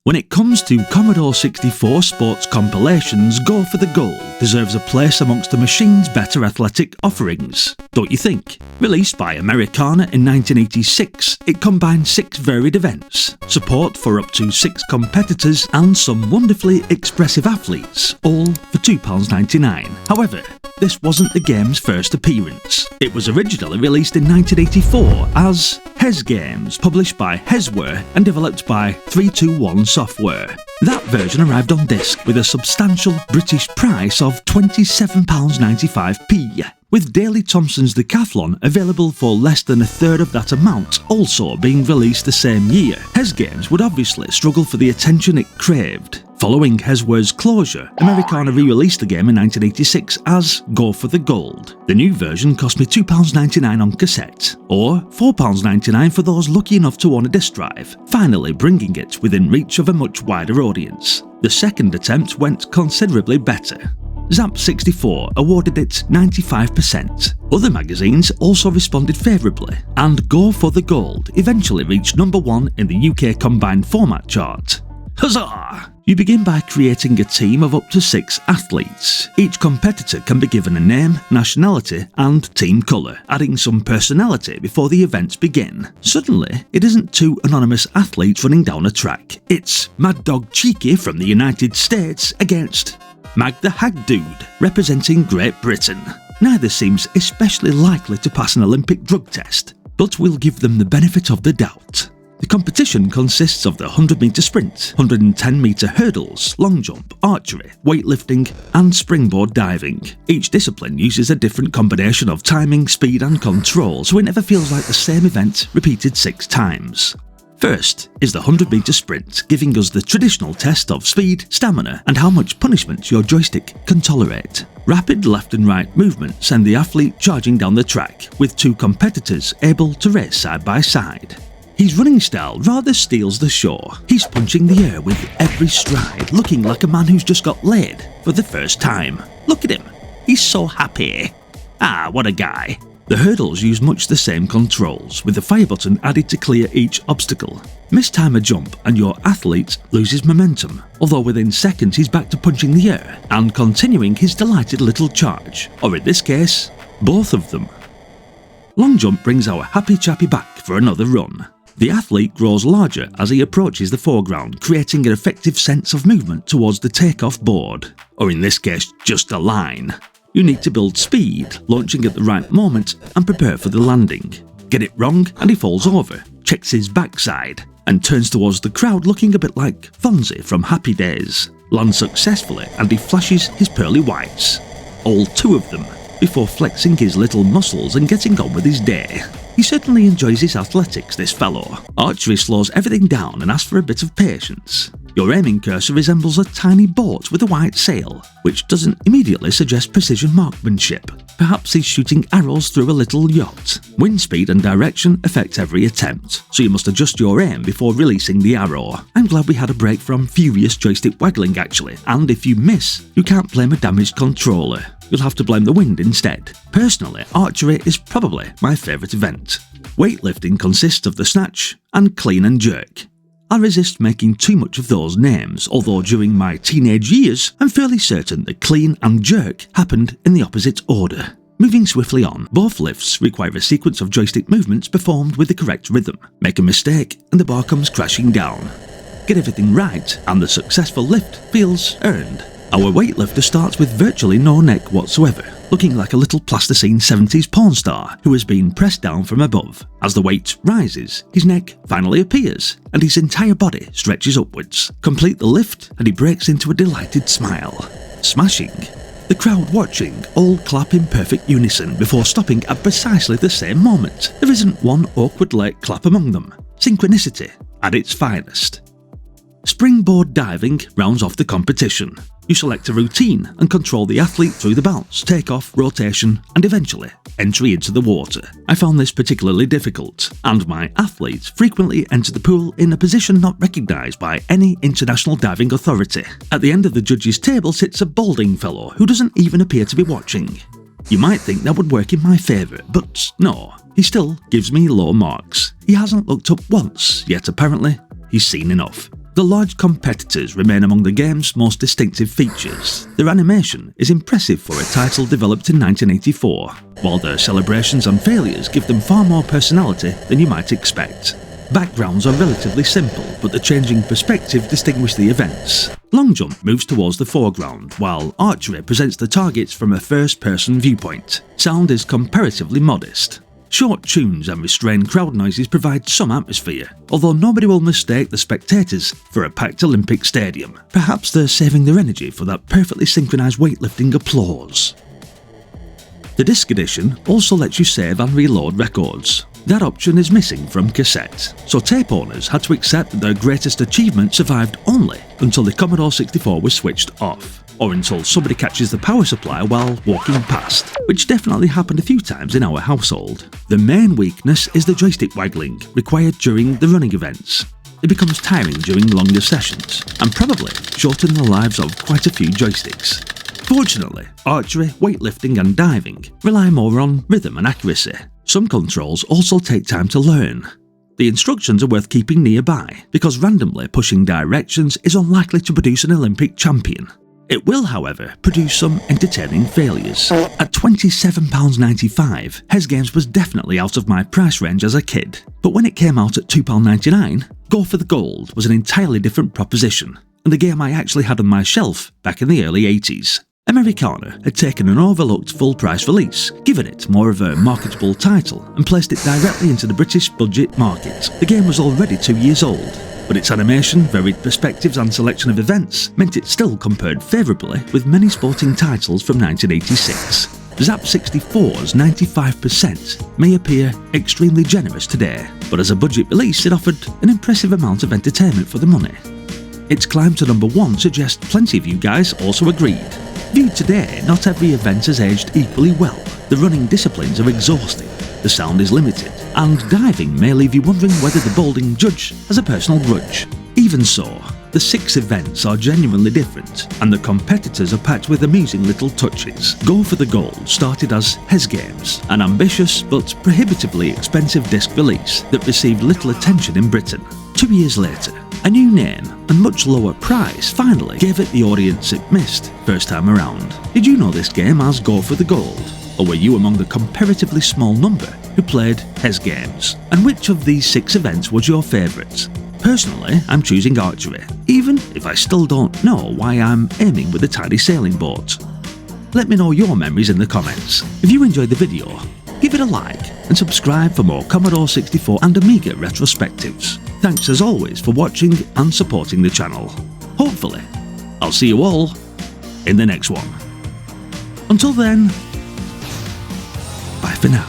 When it comes to Commodore 64 sports compilations, Go for the Gold deserves a place amongst the machine's better athletic offerings, don't you think? Released by Americana in 1986, it combined 6 varied events, support for up to 6 competitors and some wonderfully expressive athletes, all for £2.99. However, this wasn't the game's first appearance. It was originally released in 1984 as HESGames, published by HESWare and developed by 321 Software. That version arrived on disc with a substantial British price of £27.95p, with Daley Thompson's Decathlon available for less than a third of that amount, also being released the same year. HESGames would obviously struggle for the attention it craved. Following HESWare's closure, Americana re-released the game in 1986 as Go for the Gold. The new version cost me £2.99 on cassette, or £4.99 for those lucky enough to own a disc drive, finally bringing it within reach of a much wider audience. The second attempt went considerably better. C64 awarded it 95%. Other magazines also responded favourably, and Go for the Gold eventually reached #1 in the UK combined format chart. Huzzah! You begin by creating a team of up to 6 athletes. Each competitor can be given a name, nationality and team colour, adding some personality before the events begin. Suddenly, it isn't 2 anonymous athletes running down a track. It's Mad Dog Cheeky from the United States against Mag the Hag Dude, representing Great Britain. Neither seems especially likely to pass an Olympic drug test, but we'll give them the benefit of the doubt. The competition consists of the 100-metre sprint, 110-metre hurdles, long jump, archery, weightlifting and springboard diving. Each discipline uses a different combination of timing, speed and control, so it never feels like the same event repeated 6 times. First is the 100-metre sprint, giving us the traditional test of speed, stamina and how much punishment your joystick can tolerate. Rapid left and right movements send the athlete charging down the track, with 2 competitors able to race side by side. His running style rather steals the show. He's punching the air with every stride, looking like a man who's just got laid for the first time. Look at him, he's so happy. Ah, what a guy. The hurdles use much the same controls, with the fire button added to clear each obstacle. Mistime a jump and your athlete loses momentum, although within seconds he's back to punching the air and continuing his delighted little charge, or in this case, both of them. Long jump brings our happy chappy back for another run. The athlete grows larger as he approaches the foreground, creating an effective sense of movement towards the takeoff board, or in this case, just a line. You need to build speed, launching at the right moment and prepare for the landing. Get it wrong and he falls over, checks his backside, and turns towards the crowd looking a bit like Fonzie from Happy Days. Lands successfully and he flashes his pearly whites. All 2 of them, before flexing his little muscles and getting on with his day. He certainly enjoys his athletics, this fellow. Archery slows everything down and asks for a bit of patience. Your aiming cursor resembles a tiny boat with a white sail, which doesn't immediately suggest precision marksmanship. Perhaps he's shooting arrows through a little yacht. Wind speed and direction affect every attempt, so you must adjust your aim before releasing the arrow. I'm glad we had a break from furious joystick waggling actually, and if you miss, you can't blame a damaged controller. You'll have to blame the wind instead. Personally, archery is probably my favourite event. Weightlifting consists of the snatch and clean and jerk. I resist making too much of those names, although during my teenage years, I'm fairly certain that clean and jerk happened in the opposite order. Moving swiftly on, both lifts require a sequence of joystick movements performed with the correct rhythm. Make a mistake and the bar comes crashing down. Get everything right and the successful lift feels earned. Our weightlifter starts with virtually no neck whatsoever, looking like a little plasticine 70s porn star who has been pressed down from above. As the weight rises, his neck finally appears, and his entire body stretches upwards. Complete the lift, and he breaks into a delighted smile. Smashing. The crowd watching all clap in perfect unison before stopping at precisely the same moment. There isn't one awkward late clap among them. Synchronicity at its finest. Springboard diving rounds off the competition. You select a routine and control the athlete through the bounce, takeoff, rotation, and eventually entry into the water. I found this particularly difficult, and my athletes frequently enter the pool in a position not recognised by any international diving authority. At the end of the judges' table sits a balding fellow who doesn't even appear to be watching. You might think that would work in my favour, but no, he still gives me low marks. He hasn't looked up once, yet apparently he's seen enough. The large competitors remain among the game's most distinctive features. Their animation is impressive for a title developed in 1984, while their celebrations and failures give them far more personality than you might expect. Backgrounds are relatively simple, but the changing perspective distinguishes the events. Long jump moves towards the foreground, while archery presents the targets from a first-person viewpoint. Sound is comparatively modest. Short tunes and restrained crowd noises provide some atmosphere, although nobody will mistake the spectators for a packed Olympic stadium. Perhaps they're saving their energy for that perfectly synchronised weightlifting applause. The disc edition also lets you save and reload records. That option is missing from cassette, so tape owners had to accept that their greatest achievement survived only until the Commodore 64 was switched off, or until somebody catches the power supply while walking past, which definitely happened a few times in our household. The main weakness is the joystick waggling required during the running events. It becomes tiring during longer sessions, and probably shorten the lives of quite a few joysticks. Fortunately, archery, weightlifting and diving rely more on rhythm and accuracy. Some controls also take time to learn. The instructions are worth keeping nearby, because randomly pushing directions is unlikely to produce an Olympic champion. It will, however, produce some entertaining failures. At £27.95, HESGames was definitely out of my price range as a kid, but when it came out at £2.99, Go for the Gold was an entirely different proposition, and a game I actually had on my shelf back in the early 80s. Americana had taken an overlooked full-price release, given it more of a marketable title, and placed it directly into the British budget market. The game was already 2 years old, but its animation, varied perspectives and selection of events meant it still compared favourably with many sporting titles from 1986. Zap 64's 95% may appear extremely generous today, but as a budget release it offered an impressive amount of entertainment for the money. Its climb to #1 suggests plenty of you guys also agreed. Viewed today, not every event has aged equally well. The running disciplines are exhausting, the sound is limited, and diving may leave you wondering whether the bouldering judge has a personal grudge. Even so, the 6 events are genuinely different, and the competitors are packed with amusing little touches. Go for the Gold started as HESGames, an ambitious but prohibitively expensive disc release that received little attention in Britain. 2 years later, a new name and much lower price finally gave it the audience it missed first time around. Did you know this game as Go for the Gold? Or were you among the comparatively small number who played HESGames? And which of these 6 events was your favourite? Personally, I'm choosing archery, even if I still don't know why I'm aiming with a tiny sailing boat. Let me know your memories in the comments. If you enjoyed the video, give it a like and subscribe for more Commodore 64 and Amiga retrospectives. Thanks as always for watching and supporting the channel. Hopefully, I'll see you all in the next one. Until then, bye for now.